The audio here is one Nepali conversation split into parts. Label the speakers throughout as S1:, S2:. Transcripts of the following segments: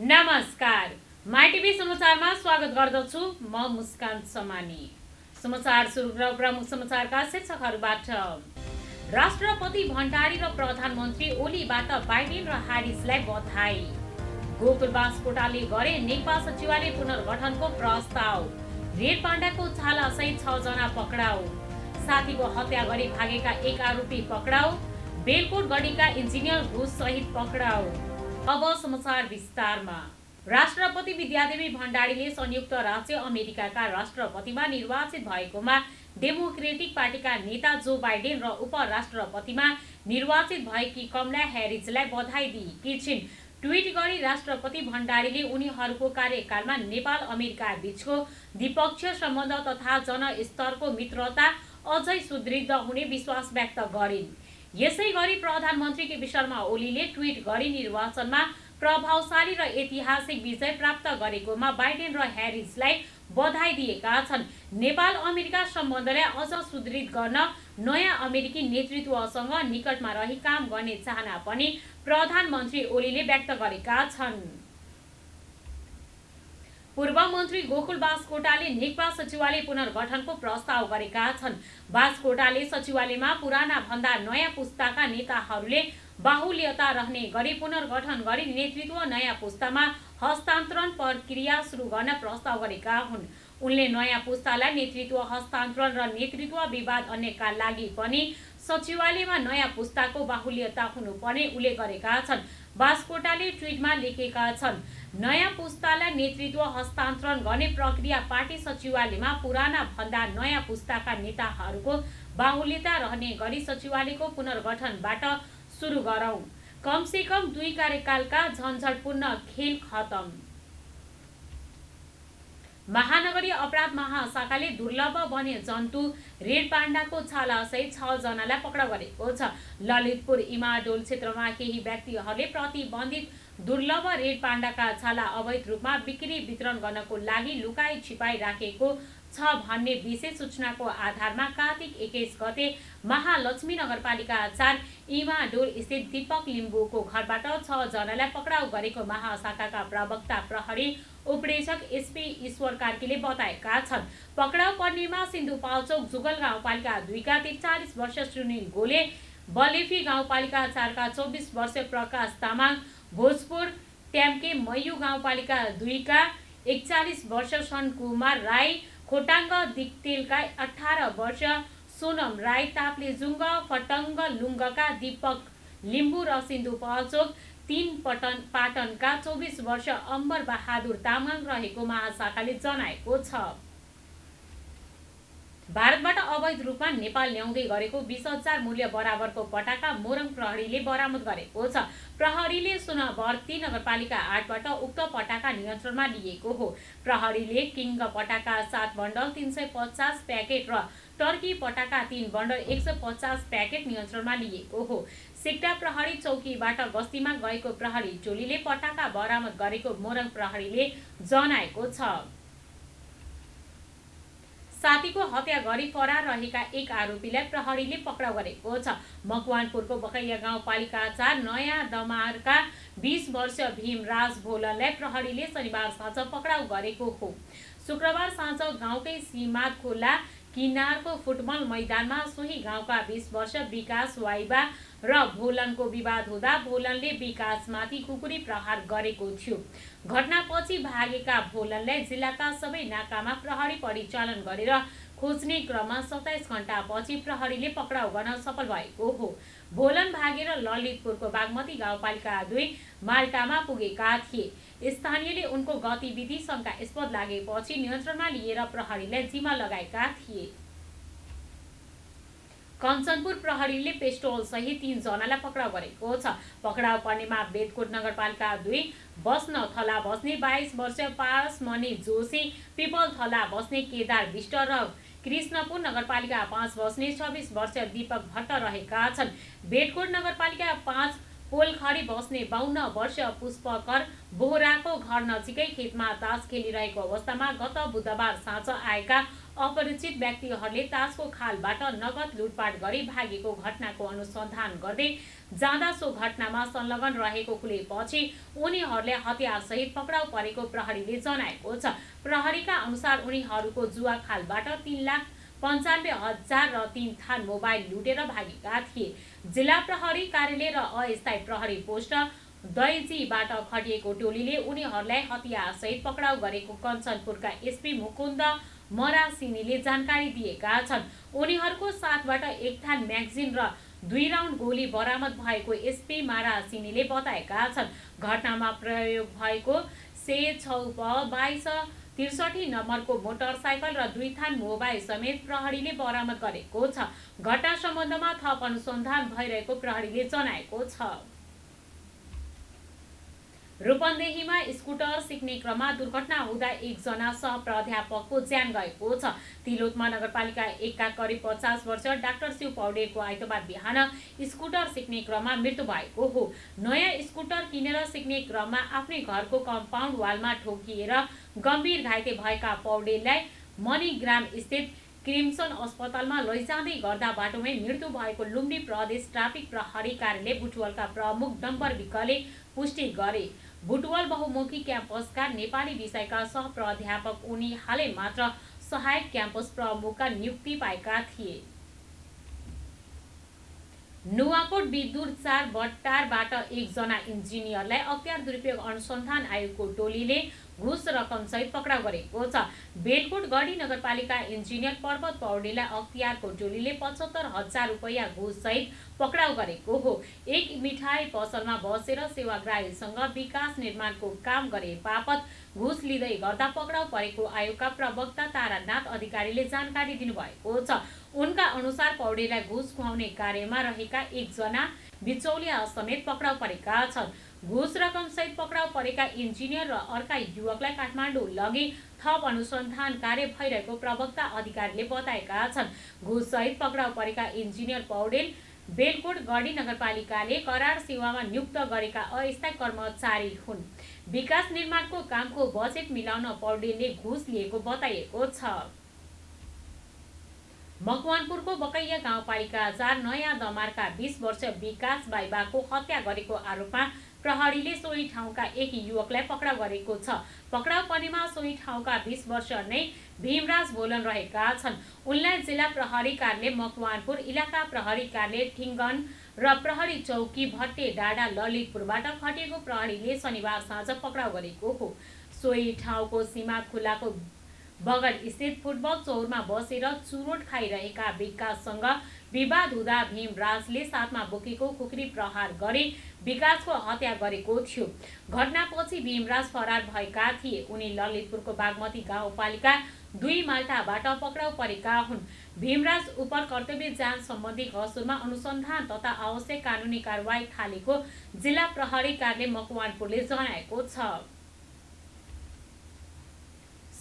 S1: नमस्कार, माइटिभी समाचारमा स्वागत गर्दछु। म मुस्कान समानी। समाचार सुरु गर्न प्रमुख समाचारका शीर्षकहरूबाट। राष्ट्रपति भण्डारी र प्रधानमन्त्री ओलीबाट बाइडेन र ह्यारिसलाई बधाई। गोकुल बास्कोटाले गरे नेकपा सचिवालय पुनर्गठनको प्रस्ताव। रेड पाण्डाको छाला सहित 6 जना पक्राउ। साथीको हत्या गरी भागेका 1 आरोपी पक्राउ। बेलकोट गढीका इन्जिनियर घुस सहित पक्राउ। अब समाचार विस्तारमा। राष्ट्रपति विद्यादेवी भण्डारीले संयुक्त राज्य अमेरिकाका राष्ट्रपतिमा निर्वाचित भएकोमा डेमोक्रेटिक पार्टीका नेता जो बाइडेन र उपराष्ट्रपतिमा निर्वाचित भएकी कमला ह्यारिसलाई बधाई दिएकी छिन्। ट्विट गरी राष्ट्रपति भण्डारीले उनीहरूको कार्यकालमा नेपाल अमेरिका बीचको द्विपक्षीय सम्बन्ध तथा जनस्तरको मित्रता अझै सुदृढ हुने विश्वास व्यक्त गरिन्। यसैगरी प्रधानमन्त्री केपी शर्मा ओलीले ट्विट गरी निर्वाचनमा प्रभावशाली र ऐतिहासिक विजय प्राप्त गरेकोमा बाइडेन र ह्यारिसलाई बधाई दिएका छन्। नेपाल अमेरिका सम्बन्धलाई अझ सुदृढ गर्न नयाँ अमेरिकी नेतृत्वसँग निकटमा रही काम गर्ने चाहना पनि प्रधानमन्त्री ओलीले व्यक्त गरेका छन्। पूर्व मन्त्री गोकुल बास्कोटाले नेकपा सचिवालय पुनर्गठनको प्रस्ताव गरेका छन्। बास्कोटाले सचिवालयमा पुराना भन्दा नयाँ पुस्ताका नेताहरूले बाहुल्यता रहने गरी पुनर्गठन गरी नेतृत्व नयाँ पुस्तामा हस्तान्तरण प्रक्रिया सुरु गर्न प्रस्ताव गरेका हुन्। उनले नयाँ पुस्तालाई नेतृत्व हस्तान्तरण र नेतृत्व विवाद अन्यका लागि पनि सचिवालयमा नयाँ पुस्ताको बाहुल्यता हुनुपर्ने उल्लेख गरेका छन्। बास्कोटाले ट्विटमा लेखेका छन्, नयाँ पुस्तालाई नेतृत्व हस्तान्तरण गर्ने प्रक्रिया पार्टी सचिवालयमा पुराना भन्दा नयाँ पुस्ताका नेताहरूको बाहुल्यता रहने गरी सचिवालयको पुनर्गठनबाट सुरु गरौं। कम से कम 2 कार्यकालका झन्झटपूर्ण खेल खतम। महानगरीय अपराध महाशाखाले दुर्लभ वन्य जन्तु रेड पाण्डाको छाला सहित 6 जनालाई पक्राउ गरेको छ। ललितपुर इमाडोल क्षेत्रमा केही व्यक्तिहरूले प्रतिबन्धित दुर्लभ रेड पाण्डाका छाला अवैध रूपमा बिक्री वितरण गर्नको लागि लुकाई छिपाई राखेको छ भन्ने विशेष सूचनाको आधारमा कार्तिक 21 गते महालक्ष्मी नगरपालिका 4 इमाडोल स्थित दीपक लिम्बुको घरबाट 6 जनालाई पक्राउ गरेको महाशाखाका प्रवक्ता प्रहरी उपरीक्षक एसपी ईश्वर कार्कीले बताएका छन्। पक्राउ पर्नेमा सिन्धुपाल्चोक जुगल गाउँपालिका 2 का 43 वर्षीय सुनिल गोले, बलेफी गाउँपालिका 4 का 24 वर्षीय प्रकाश तामाङ, भोजपुर ट्याम्के मयू गाउँपालिका 2 का 41 वर्षीय सनकुमार राई, खोटाङ्ग दिक्तेलका 18 वर्ष सोनम राई, ताप्लेजुङ्ग फटङ्ग लुङ्गका दीपक लिम्बू र सिन्धुपाल्चोक 3 पाटनका 24 वर्ष अम्बर बहादुर तामाङ रहेको महाशाखाले जनाएको छ। भारतबाट अवैध रूपमा नेपाल ल्याउँदै गरेको 20,000 मूल्य बराबरको पटाका मोरङ प्रहरीले बरामद गरेको छ। प्रहरीले सुनवर्ती नगरपालिका 8 बाट उक्त पटाका नियन्त्रणमा लिएको हो। प्रहरीले किङ्ग पटाका 7 बन्डल 350 प्याकेट र टर्की पटाका 3 बन्डल 150 प्याकेट नियन्त्रणमा लिएको हो। सिक्टा प्रहरी चौकीबाट गस्तीमा गएको प्रहरी टोलीले पटाका बरामद गरेको मोरङ प्रहरीले जनाएको छ। साथीको हत्या गरी फरार रहेका 1 आरोपीलाई प्रहरीले पक्राउ गरेको छ। मकवानपुरको बकैया गाउँपालिका 4 नयाँ दमारका 20 वर्षीय भीमराज भोलनलाई प्रहरीले शनिबार साँझ पक्राउ गरेको हो। शुक्रबार साँझ गाउँकै सीमात खोला किनारको फुटबल मैदानमा सोही गाउँका 20 वर्ष विकास वाइबा र भोलनको विवाद हुँदा भोलनले विकासमाथि कुकुरी प्रहार गरेको थियो। घटनापछि भागेका भोलनलाई जिल्लाका सबै नाकामा प्रहरी परिचालन गरेर खोज्ने क्रममा 27 घण्टापछि प्रहरीले पक्राउ गर्न सफल भएको हो। भोलन भागेर ललितपुरको बागमती गाउँपालिका 2 माल्टामा पुगेका थिए। स्थानीयले उनको गतिविधि शङ्कास्पद लागेपछि नियन्त्रणमा लिएर प्रहरीलाई जिम्मा लगाएका थिए। कञ्चनपुर प्रहरीले पेस्टोल सहित 3 जनालाई पक्राउ गरेको छ। पक्राउ पर्नेमा बेदकोट नगरपालिका 2 बस्न थला बस्ने 22 वर्षीय पारसमणि जोशी, पिपल थला बस्ने केदार विष्ट र कृष्णपुर नगरपालिका 5 बस्ने 26 वर्षीय दीपक भट्ट रहेका छन्। बेदकोट नगरपालिका 5 पोलखरी बस्ने 52 वर्षीय पुष्पकर बोहराको मृतकको घर नजिकै खेतमा तास खेलिरहेको अवस्थामा गत बुधबार साँझ आएका अपरिचित व्यक्तिहरूले तासको खालबाट नगद लुटपाट गरी भागेको घटनाको अनुसन्धान गर्दै जाँदा सो घटनामा संलग्न रहेको खुलेपछि उनीहरूले हतियारसहित पक्राउ परेको प्रहरीले जनाएको छ। प्रहरीका अनुसार उनीहरूको जुवा खालबाट 3,95,000 र 3 थान मोबाइल लुटेर भागेका थिए। जिल्ला प्रहरी कार्यालय र अस्थायी प्रहरी पोस्ट दैजीबाट खटिएको टोलीले उनीहरूलाई हतियारसहित पक्राउ गरेको कञ्चनपुरका एसपी मुकुन्द मरासिनीले जानकारी दिएका छन्। उनीहरूको साथबाट 1 थान म्यागजिन र 2 राउन्ड गोली बरामद भएको एसपी मरासिनीले बताएका छन्। घटनामा प्रयोग भएको C62263 नम्बरको मोटरसाइकल र 2 थान मोबाइल समेत प्रहरीले बरामद गरेको छ। घटना सम्बन्धमा थप अनुसन्धान भइरहेको प्रहरीले जनाएको छ। रूपन्देहीमा स्कुटर सिक्ने क्रममा दुर्घटना हुँदा एकजना सहप्राध्यापकको ज्यान गएको छ। तिलोत्तमा नगरपालिका 1 का करिब 50 वर्षीय डाक्टर शिव पौडेलको आइतबार बिहान स्कुटर सिक्ने क्रममा मृत्यु भएको हो। नयाँ स्कुटर किनेर सिक्ने क्रममा आफ्नै घरको कम्पाउन्ड वालमा ठोकिएर गम्भीर घाइते भएका पौडेललाई मणिग्राम स्थित क्रिम्सन अस्पतालमा लैजाँदै गर्दा बाटोमै मृत्यु भएको लुम्बिनी प्रदेश ट्राफिक प्रहरी कार्यालय बुटवलका प्रमुख डम्बर विकले पुष्टि गरे। बुटवल बहुमुखी क्याम्पसका नेपाली विषयका सहप्राध्यापक उनी हालै मात्र सहायक क्याम्पस प्रमुखका नियुक्ति पाएका थिए। नुवाकोट विद्युत 4 बट्टारबाट एकजना इन्जिनियरलाई अख्तियार दुरुपयोग अनुसन्धान आयोगको टोलीले घुस रकम सहित पक्राउ गरेको छ। बेलकोट गढी नगरपालिका इन्जिनियर पर्वत पौडेललाई अख्तियारको टोलीले 75,000 रुपैयाँ घुस सहित पक्राउ गरेको हो। एक मिठाई पसलमा बसेर सेवाग्राहीसँग विकास निर्माणको काम गरे बापत घुस लिँदै गर्दा पक्राउ परेको आयोगका प्रवक्ता तारानाथ अधिकारीले जानकारी दिनुभएको छ। उनका अनुसार पौडेललाई घुस खुवाउने कार्यमा रहेका एकजना बिचौलिया समेत पक्राउ परेका छन्। घुस रकम सहित पक्राउ परेका इन्जिनियर र अर्का युवकलाई काठमाडौँ लगी थप अनुसन्धान कार्य भइरहेको प्रवक्ता अधिकारीले बताएका छन्। घुस सहित पक्राउ परेका इन्जिनियर पौडेल बेलकोट गढी नगरपालिकाले करार सेवामा नियुक्त गरेका अस्थायी कर्मचारी हुन्। विकास निर्माणको कामको बजेट मिलाउन पौडेलले घुस लिएको बताइएको छ। मकवानपुरको बकैया गाउँपालिका 4 नयाँ दमारका 20 वर्षीय विकास बाइबाको हत्या गरेको आरोपमा प्रहरीले सोही ठाउँका एक युवकलाई पक्राउ गरेको छ। पक्राउ पर्नेमा सोही ठाउँका 20 वर्षीय नै भीमराज बोलन रहेका छन्। उनलाई जिल्ला प्रहरी कार्यालय मकवानपुर, इलाका प्रहरी कार्यालय ठिङ्गन र प्रहरी चौकी भट्टे डाँडा ललितपुरबाट खटिएको प्रहरीले शनिबार साँझ पक्राउ गरेको हो। सोही ठाउँको सीमा खुलाको बगल स्थित फुटबल चौरमा बसेर चुरोट खाइरहेका विकाससँग विवाद हुँदा भीमराजले साथमा बोकेको खुकुरी प्रहार गरी विकासको हत्या गरेको थियो। घटनापछि भीमराज फरार भएका थिए। उनी ललितपुरको बागमती गाउँपालिका 2 माल्टाबाट पक्राउ परेका हुन्। भीमराज उप कर्तव्य जाँच सम्बन्धी गसुरमा अनुसन्धान तथा आवश्यक कानुनी कारवाही थालेको जिल्ला प्रहरी कार्यालय मकवानपुरले जनाएको छ।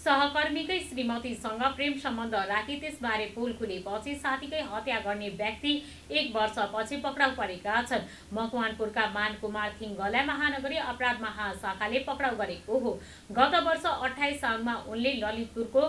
S1: सहकर्मीकै श्रीमतीसँग प्रेम सम्बन्ध राखी त्यसबारे पोल खुलेपछि साथीकै हत्या गर्ने व्यक्ति 1 वर्षपछि पक्राउ परेका छन्। मकवानपुरका मानकुमार थिङ्गलाई महानगरीय अपराध महाशाखाले पक्राउ गरेको हो। गत वर्ष 28 साउनमा उनले ललितपुरको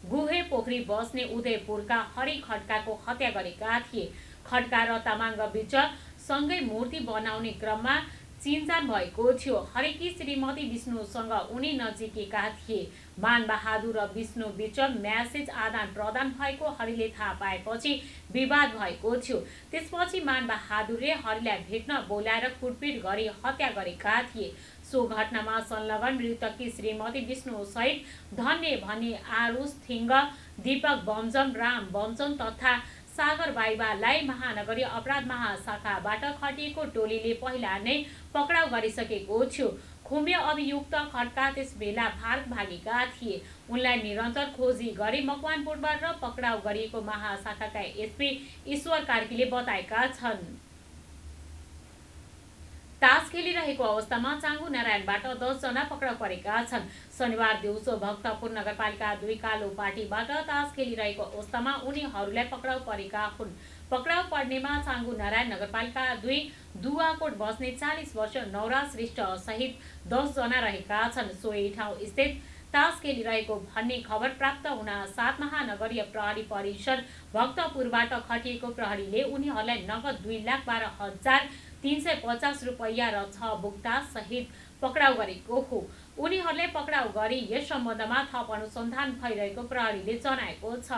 S1: गुहे पोखरी बस्ने उदयपुरका हरि खड्काको हत्या गरेका थिए। खड्का र तामाङ बीच सँगै मूर्ति बनाउने क्रममा चिनजान भएको थियो। हरिकी श्रीमती विष्णुसँग उनी नजिकेका थिए। मानबहादुर र विष्णु बीच म्यासेज आदान प्रदान भएको हरिले थाहा पाएपछि विवाद भएको थियो। त्यसपछि मानबहादुरले हरिलाई भेट्न बोलाएर कुटपिट गरी हत्या गरेका थिए। सो घटनामा संलग्न मृतककी श्रीमती विष्णुसहित धन्य भन्ने आरुष थिङ्ग, दीपक बमजम, राम बमजम तथा सागर बाइबालाई महानगरीय अपराध महाशाखाबाट खटिएको टोलीले पहिला नै पक्राउ गरिसकेको थियो। खुम्य अभियुक्त खड्का त्यसबेला भारत भागेका थिए। उनलाई निरन्तर खोजी गरी मकवानपुरबाट पक्राउ गरिएको महाशाखाका एसपी ईश्वर कार्कीले बताएका छन्। तास खेलिरहेको अवस्थामा चाङ्गु नारायणबाट 10 जना पक्राउ परेका छन्। शनिबार दिउँसो भक्तपुर नगरपालिका 2 कालो पाटीबाट तास खेलिरहेको अवस्थामा उनीहरूलाई पक्राउ परेका हुन्। पक्राउ पर्नेमा छाङ्गु नारायण नगरपालिका 2 दुवाकोट बस्ने 40 वर्ष नवराज श्रेष्ठ सहित 10 जना रहेका छन्। सोही ठाउँ स्थित तास खेलिरहेको भन्ने खबर प्राप्त हुन 7 महानगरीय प्रहरी परिसर भक्तपुरबाट खटिएको प्रहरीले उनीहरूलाई नगद 2,12,350 रुपैयाँ र 6 बुक्ता सहित पक्राउ गरेको हो। उनीहरूले पक्राउ गरी यस सम्बन्धमा थप अनुसन्धान भइरहेको प्रहरीले जनाएको छ।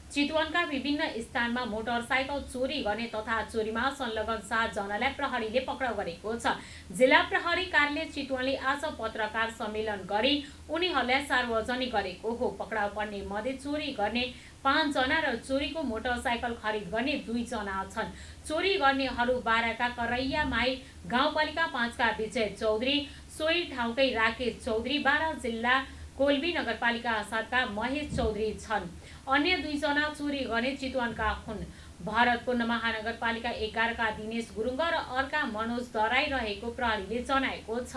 S1: चितवनका विभिन्न स्थानमा मोटरसाइकल चोरी गर्ने तथा चोरीमा संलग्न 7 जनालाई प्रहरीले पक्राउ गरेको छ। जिल्ला प्रहरी कार्यालय चितवनले आज पत्रकार सम्मेलन गरी उनीहरूलाई सार्वजनिक गरेको हो। पक्राउ पर्ने मध्ये चोरी गर्ने 5 जना र चोरीको मोटरसाइकल खरिद गर्ने 2 जना छन्। चोरी गर्नेहरू बाराका करैया माई गाउँपालिका 5 का विजय चौधरी, सोही ठाउँकै राकेश चौधरी, बारा जिल्ला कोल्बी नगरपालिका 7 का महेश चौधरी छन्। अन्य 2 जना चोरी गर्ने चितवनका हुन्। भरतपुर महानगरपालिका 11 का दिनेश गुरुङ र अर्का मनोज दराई रहेको प्रहरीले जनाएको छ।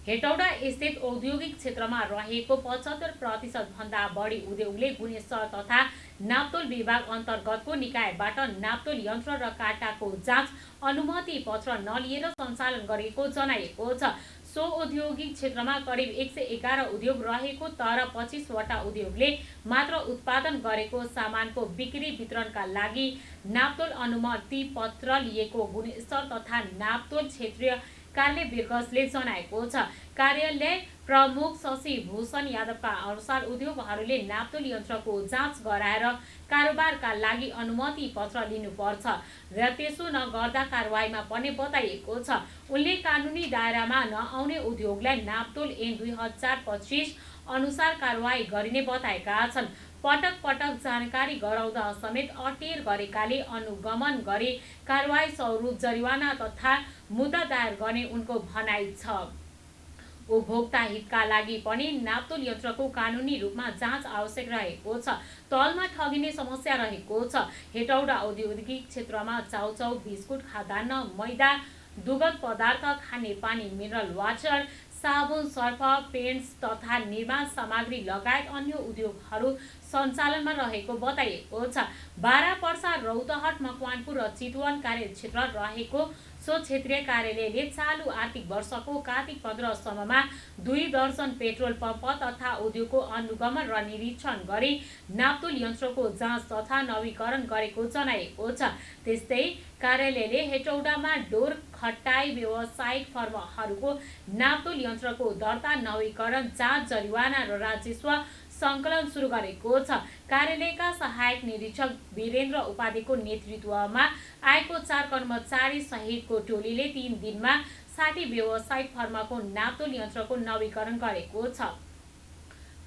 S1: हेटौडा स्थित औद्योगिक क्षेत्रमा रहेको 75% भन्दा बढी उद्योगले गुणस्तर तथा नाप्तोल विभाग अन्तर्गतको निकायबाट नाप्तोल यन्त्र र काटाको जाँच अनुमति पत्र नलिएर सञ्चालन गरेको जनाएको छ। सो औद्योगिक क्षेत्रमा करिब 111 उद्योग रहेको तर 25 वटा उद्योगले मात्र उत्पादन गरेको सामानको बिक्री वितरणका लागि नाप्तोल अनुमति पत्र लिएको गुणस्तर तथा नाप्तोल क्षेत्रीय कार्यालय बिरगंजले जनाएको छ। कार्यालय प्रमुख शशि भूषण यादवका अनुसार उद्योगहरूले नाप्तोल यन्त्रको जाँच गराएर कारोबारका लागि अनुमति पत्र लिनुपर्छ र त्यसो नगर्दा कारवाहीमा पर्ने बताइएको छ। उनले कानुनी दायरामा नआउने उद्योगलाई नाप्तोल ऐन 2025 अनुसार कारवाही गरिने बताएका छन्। पटक पटक जानकारी गराउँदा समेत अटेर गरेकाले अनुगमन गरी कारवाही स्वरूप जरिवाना तथा मुद्दा दायर गर्ने उनको भनाइ छ। उपभोक्ता हितका लागि पनि नाप्तोल यन्त्रको कानुनी रूपमा जाँच आवश्यक रहेको छ। तौलमा ठगिने समस्या रहेको छ। हेटौडा औद्योगिक क्षेत्रमा चाउचाउ, बिस्कुट, खाद्यान्न, मैदा, दुग्ध पदार्थ, खानेपानी, मिनरल वाटर, साबुन, सर्फ, पेन्ट्स तथा निर्माण सामग्री लगायत अन्य उद्योगहरू सञ्चालनमा रहेको बताइएको छ। बारा, पर्सा, रौतहट, मकवानपुर र चितवन कार्यक्षेत्र रहेको सो क्षेत्रीय कार्यालयले चालु आर्थिक वर्षको कार्तिक 15 सम्ममा 2 दर्जन पेट्रोल पम्प तथा उद्योगको अनुगमन र निरीक्षण गरी नाप्तोल यन्त्रको जाँच तथा नवीकरण गरेको जनाएको छ। त्यस्तै कार्यालयले हेटौडामा डोर खटाई व्यावसायिक फर्महरूको नाप्तोल यन्त्रको दर्ता, नवीकरण, जाँच, जरिवाना र राजस्व सङ्कलन सुरु गरेको छ। कार्यालयका सहायक निरीक्षक वीरेन्द्र उपाध्यायको नेतृत्वमा आएको 4 कर्मचारी सहितको टोलीले 3 दिनमा 60 व्यावसायिक फर्मको नाप्तोल यन्त्रको नवीकरण गरेको छ।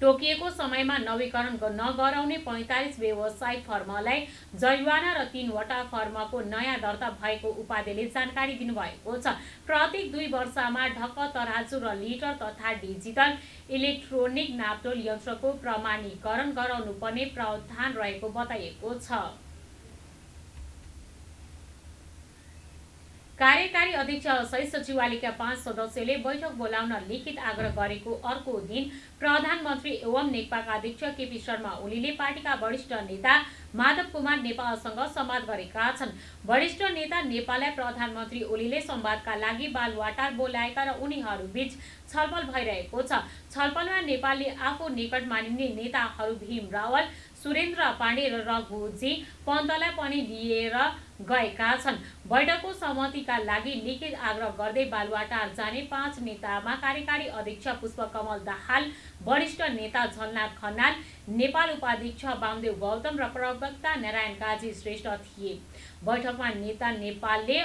S1: तोकिएको समयमा नवीकरण नगराउने 45 व्यावसायिक फर्मलाई जरिवाना र 3 वटा फर्मको नयाँ दर्ता भएको उपाध्यायले जानकारी दिनुभएको छ। प्रत्येक 2 वर्षमा ढक्क, तराजु र लिटर तथा डिजिटल इलेक्ट्रोनिक नाप्तोल यन्त्रको प्रमाणीकरण गराउनुपर्ने प्रावधान रहेको बताइएको छ। कार्यकारी अध्यक्ष सहित सचिवालयका 5 सदस्यले बैठक बोलाउन लिखित आग्रह गरेको अर्को दिन प्रधानमन्त्री एवं नेकपाका अध्यक्ष केपी शर्मा ओलीले पार्टीका वरिष्ठ नेता माधव कुमार नेपालसँग संवाद गरेका छन्। वरिष्ठ नेता नेपाललाई प्रधानमन्त्री ओलीले संवादका लागि बालुवाटार बोलाएका र उनीहरूबीच छलफल भइरहेको छ। छलफलमा नेपालले आफू निकट मानिने नेताहरू भीम रावल, सुरेन्द्र पाण्डे र रघुजी पन्तलाई पनि लिएर गएका छन्। बैठकको सहमतिका लागि लिखित आग्रह गर्दै बालुवाटार जाने 5 नेतामा कार्यकारी अध्यक्ष पुष्पकमल दाहाल, वरिष्ठ नेता झलनाथ खनाल, नेपाल उपाध्यक्ष वामदेव गौतम र प्रवक्ता नारायण काजी श्रेष्ठ थिए। बैठकमा नेता नेपालले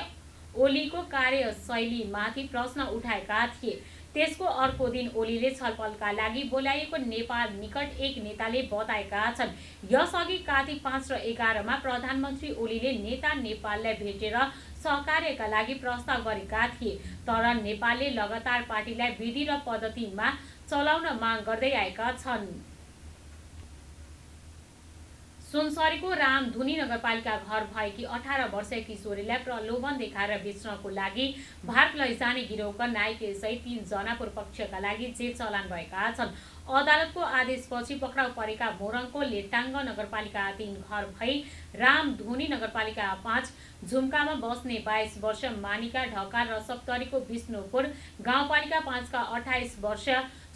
S1: ओलीको कार्यशैलीमाथि प्रश्न उठाएका थिए। त्यसको अर्को दिन ओलीले छलफलका लागि बोलाइएको नेपाल निकट एक नेताले बताएका छन्। यसअघि कार्तिक 5 र 11 मा प्रधानमन्त्री ओलीले नेता नेपाललाई भेटेर सहकार्यका लागि प्रस्ताव गरेका थिए, तर नेपालले लगातार पार्टीलाई विधि र पद्धतिमा चलाउन माग गर्दै आएका छन्। सुनसरीको रामधुनी नगरपालिका घर भएकी 18 वर्षीय किशोरीलाई प्रलोभन देखाएर बेच्नको लागि भारत लैजाने गिरोहका नायकसहित 3 जना पूर्वपक्षका लागि जेल चलान भएका छन्। अदालतको आदेशपछि पक्राउ परेका मोरङको लेटाङ्ग नगरपालिका 3 घर भई रामधुनी नगरपालिका 5 झुम्कामा बस्ने 22 वर्ष मानिका ढकाल र सप्तरीको विष्णुपुर गाउँपालिका 5 का 28 वर्ष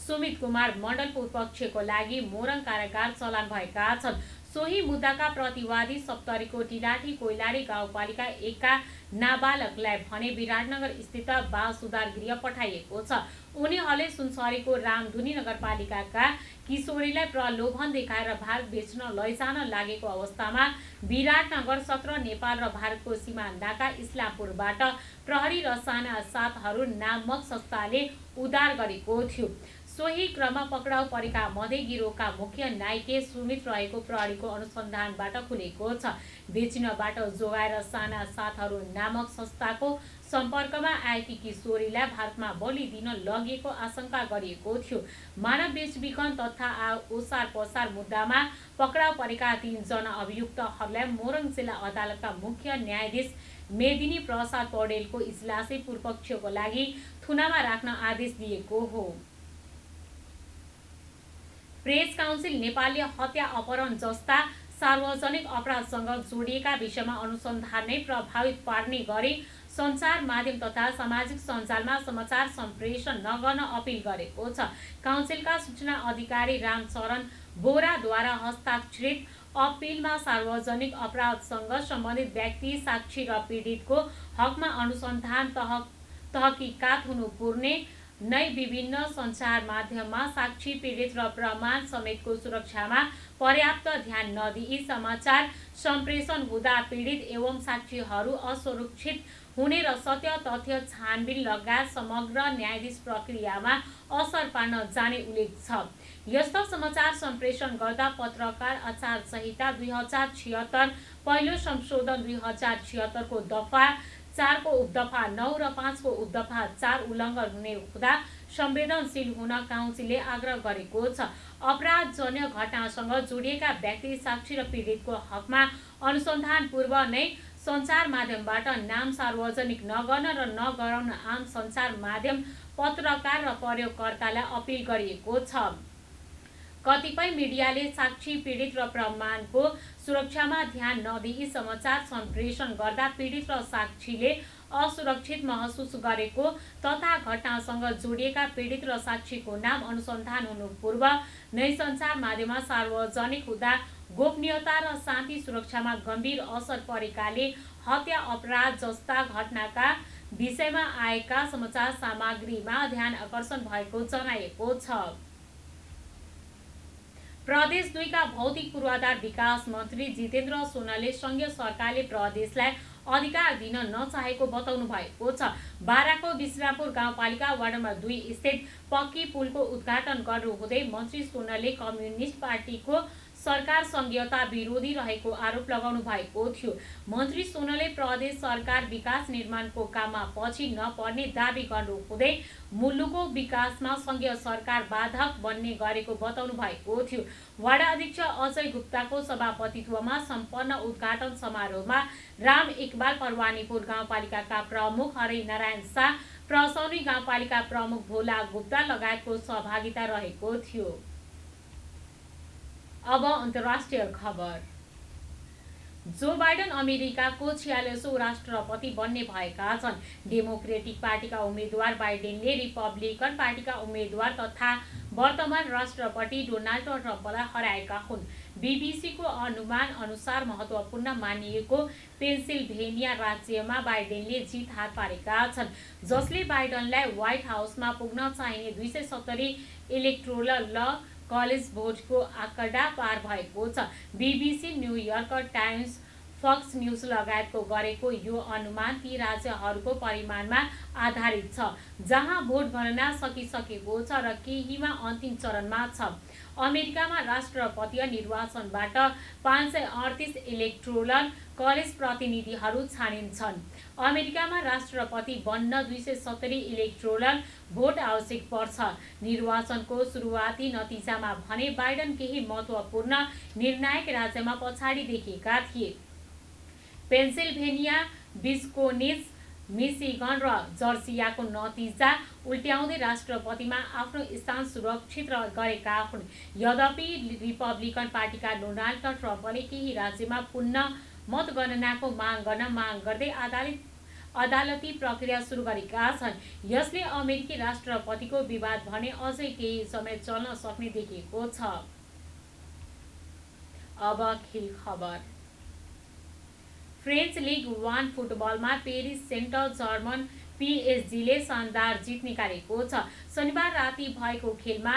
S1: सुमित कुमार मण्डल पूर्वपक्षको लागि मोरङ कारागार चलान भएका छन्। सोही मुद्दाका प्रतिवादी सप्तरीको टिलाठी कोइलाडी गाउँपालिका 1 का नाबालकलाई भने विराटनगर स्थित बाल सुधार गृह पठाइएको छ। उनीहरूले सुनसरीको रामधुनी नगरपालिकाका किशोरीलाई प्रलोभन देखाएर भारत बेच्न लैजान लागेको अवस्थामा विराटनगर 17 नेपाल र भारतको सीमा नाका इस्लामपुरबाट प्रहरी र साना साथहरू नामक संस्थाले उद्धार गरेको थियो। सोही क्रममा पक्राउ परेका मध्ये गिरोहका मुख्य नायके सुमित रहेको प्रहरीको अनुसन्धानबाट खुलेको छ। बेचिनबाट जोगाएर साना साथहरू नामक संस्थाको सम्पर्कमा आएकी किशोरीलाई भारतमा बलि दिन लगिएको आशंका गरिएको थियो। मानव बेचबिखन तथा ओसार पसार मुद्दामा पक्राउ परेका 3 जना अभियुक्तहरूलाई मोरङ जिल्ला अदालतका मुख्य न्यायाधीश मेदिनी प्रसाद पौडेलको इजलासले पूर्वपक्षको लागि थुनामा राख्न आदेश दिएको हो। प्रेस काउन्सिल नेपालले हत्या अपहरण जस्ता सार्वजनिक अपराधसँग जोडिएका विषयमा अनुसन्धान नै प्रभावित पार्ने गरी सञ्चार माध्यम तथा सामाजिक सञ्जालमा समाचार सम्प्रेषण नगर्न अपिल गरेको छ। काउन्सिलका सूचना अधिकारी रामचरण बोराद्वारा हस्ताक्षरित अपिलमा सार्वजनिक अपराधसँग सम्बन्धित व्यक्ति, साक्षी र पीडितको हकमा अनुसन्धान तहकिकात हुनुपर्ने नै विभिन्न सञ्चार माध्यममा साक्षी, पीडित र प्रमाण समेतको सुरक्षामा पर्याप्त ध्यान नदिई समाचार सम्प्रेषण हुँदा पीडित एवं साक्षीहरू असुरक्षित हुने र सत्य तथ्य छानबिन लगायत समग्र न्यायाधीश प्रक्रियामा असर पार्न जाने उल्लेख छ। यस्ता समाचार सम्प्रेषण गर्दा पत्रकार आचार संहिता 2076 पहिलो संशोधन 2076 को दफा 4 को उपदफा 9 र 5 को उपदफा 4 उल्लङ्घन हुने हुँदा संवेदनशील हुन काउन्सिलले आग्रह गरेको छ। अपराधजन्य घटनासँग जोडिएका व्यक्ति, साक्षी र पीडितको हकमा अनुसन्धान पूर्व नै सञ्चार माध्यमबाट नाम सार्वजनिक नगर्न र नगराउन आम सञ्चार माध्यम, पत्रकार र प्रयोगकर्तालाई अपिल गरिएको छ। कतिपय मिडियाले साक्षी, पीडित र प्रमाणको सुरक्षामा ध्यान नदिई समाचार सम्प्रेषण गर्दा पीडित र साक्षीले असुरक्षित महसुस गरेको तथा घटनासँग जोडिएका पीडित र साक्षीको नाम अनुसन्धान हुनु पूर्व नै सञ्चार माध्यममा सार्वजनिक हुँदा गोपनीयता र शान्ति सुरक्षामा गम्भीर असर परेकाले हत्या अपराध जस्ता घटनाका विषयमा आएका समाचार सामग्रीमा ध्यान आकर्षण भएको जनाएको छ। प्रदेश 2 का भौतिक पूर्वाधार विकास मन्त्री जितेन्द्र सोनाले संघीय सरकारले प्रदेशलाई अधिकार दिन नचाहेको बताउनु भएको छ। बाराको विश्रामपुर गाउँपालिका वार्ड नम्बर 2 स्थित पक्की पुलको उद्घाटन गर्नुहुँदै मन्त्री सोनाले कम्युनिस्ट पार्टीको सरकार संघीयता विरोधी रहेको आरोप लगाउनु भएको थियो। मन्त्री सोनाले प्रदेश सरकार विकास निर्माणको काममा पछि नपर्ने दाबी गर्नुहुँदै मुलुकको विकासमा संघीय सरकार बाधक बन्ने गरेको बताउनु भएको थियो। वार्ड अध्यक्ष अजय गुप्ताको सभापतित्वमा सम्पन्न उद्घाटन समारोहमा राम इकबाल परवानीपुर गाउँपालिकाका प्रमुख हरि नारायण शाह, प्रसौनी गाउँपालिका प्रमुख भोला गुप्ता लगायतको सहभागिता रहेको थियो। अब अन्तर्राष्ट्रिय खबर। जो बाइडेन अमेरिकाको 46औं राष्ट्रपति बन्ने भएका छन्। डेमोक्रेटिक पार्टीका उम्मेद्वार बाइडेनले रिपब्लिकन पार्टीका उम्मेद्वार तथा वर्तमान राष्ट्रपति डोनाल्ड ट्रम्पलाई हराएका हुन्। बीबीसीको अनुमान अनुसार महत्त्वपूर्ण मानिएको पेन्सिल्भेनिया राज्यमा बाइडेनले जित हात पारेका छन्, जसले बाइडेनलाई व्हाइट हाउसमा पुग्न चाहिने 270 इलेक्टोरल कलेज भोटको आँकडा पार भएको छ। BBC, New York Times, Fox News लगायतको गरेको यो अनुमान ती राज्यहरूको परिमाणमा आधारित छ जहाँ भोट गणना सकिसकेको छ र केहीमा अन्तिम चरणमा छ। अमेरिकामा राष्ट्रपतीय निर्वाचनबाट 538 इलेक्टोरल कलेज प्रतिनिधिहरू छानिन्छन्। अमेरिकामा राष्ट्रपति बन्न 270 इलेक्टोरल भोट आवश्यक पर्छ। निर्वाचनको सुरुवाती नतिजामा भने बाइडन केही महत्त्वपूर्ण निर्णायक राज्यमा पछाडि देखिएका थिए। पेन्सिल्भेनिया, विस्कोन्सिन, मिशिगन र जर्जियाको नतिजा उल्ट्याउँदै राष्ट्रपतिमा आफ्नो स्थान सुरक्षित गरेका हुन्। यद्यपि रिपब्लिकन पार्टीका डोनाल्ड ट्रम्पले केही राज्यमा पुनः मतगणनाको माग गर्दै अदालती प्रक्रिया सुरु गरेका छन्। यसले अमेरिकी राष्ट्रपतिको विवाद भने अझै केही समय चल्न सक्ने देखिएको छ। अब खेल खबर। फ्रेन्च लिग 1 फुटबलमा पेरिस सेन्ट जर्मन पीएसजीले शानदार जित निकालेको छ। शनिबार राति भएको खेलमा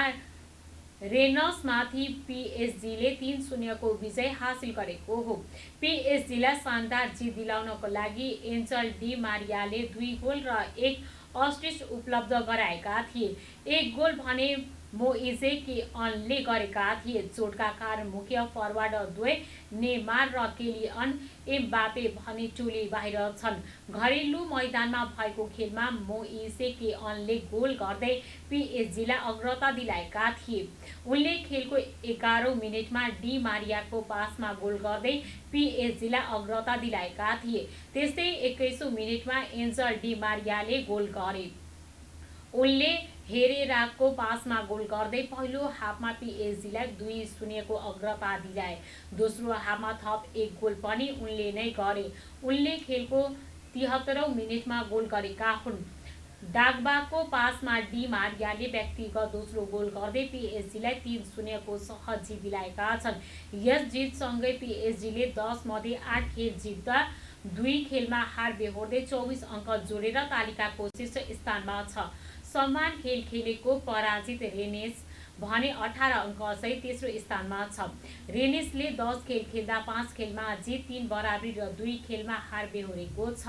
S1: रेनसमाथि पीएसजीले 3-0 को विजय हासिल गरेको हो। पीएसजीलाई शानदार जित दिलाउनको लागि एन्जल डी मारियाले 2 गोल र 1 असिस्ट उपलब्ध गराएका थिए। 1 गोल भने मोइजे केअनले गरेका थिए। चोटका कारण मुख्य फरवार्ड द्वय नेमार र केलियन एम्बापे भने टोली बाहिर छन्। घरेलु मैदानमा भएको खेलमा मोइजे केअनले गोल गर्दै पीएसजीलाई अग्रता दिलाएका थिए। उनले खेलको 11औं मिनेटमा डी मारियाको पासमा गोल गर्दै पीएसजीलाई अग्रता दिलाएका थिए। त्यस्तै 21औं मिनेटमा एन्जल डी मारियाले गोल गरे। उनले हेरेराको पासमा गोल गर्दै पहिलो हाफमा पीएसजीलाई 2-0 को अग्रता दिलाए। दोस्रो हाफमा थप 1 गोल पनि उनले नै गरे। उनले खेलको 73औं मिनेटमा गोल गरेका हुन्। डाग्बाको पासमा डी मारियाले व्यक्तिगत दोस्रो गोल गर्दै पीएसजीलाई 3-0 को सहज जित दिलाएका छन्। यस जितसँगै पीएसजीले 10 मध्ये 8 खेल जित्दा 2 खेलमा हार बेहोर्दै 24 अङ्क जोडेर तालिकाको शीर्ष स्थानमा छ। समान खेल खेलेको पराजित रेनेस भने 18 अङ्कसहित तेस्रो स्थानमा छ। रेनेसले 10 खेल खेल्दा 5 खेलमा जित, 3 बराबरी र 2 खेलमा हार बेहोरेको छ।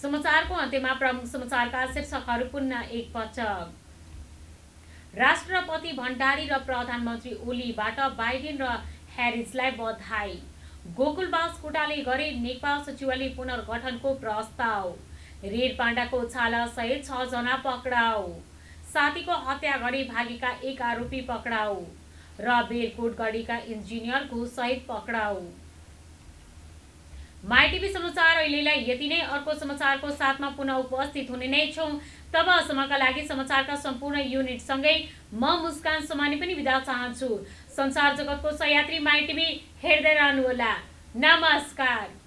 S1: समाचारको अन्त्यमा प्रमुख समाचारका शीर्षकहरू पुनः एकपटक। राष्ट्रपति भण्डारी र प्रधानमन्त्री ओलीबाट बाइडेन र ह्यारिसलाई बधाई। गोकुल बास्कोटाले गरे नेपाल सचिवालय पुनर्गठनको प्रस्ताव। रेड पाण्डाको छाला सहित 6 जना पक्राउ। साथीको हत्या गरी भागेका 1 आरोपी पक्राउ र बेलकोट गढीका इन्जिनियर घुस सहित पक्राउ। माइटिभी समाचार अहिलेलाई यति नै। अर्को समाचारको साथमा पुनः उपस्थित हुने नै छौँ। तबसम्मका लागि समाचारका सम्पूर्ण युनिटसँगै म मुस्कान समानी पनि बिदा चाहन्छु। संसार जगतको सहयात्री माइटिभी हेर्दै रहनुहोला। नमस्कार।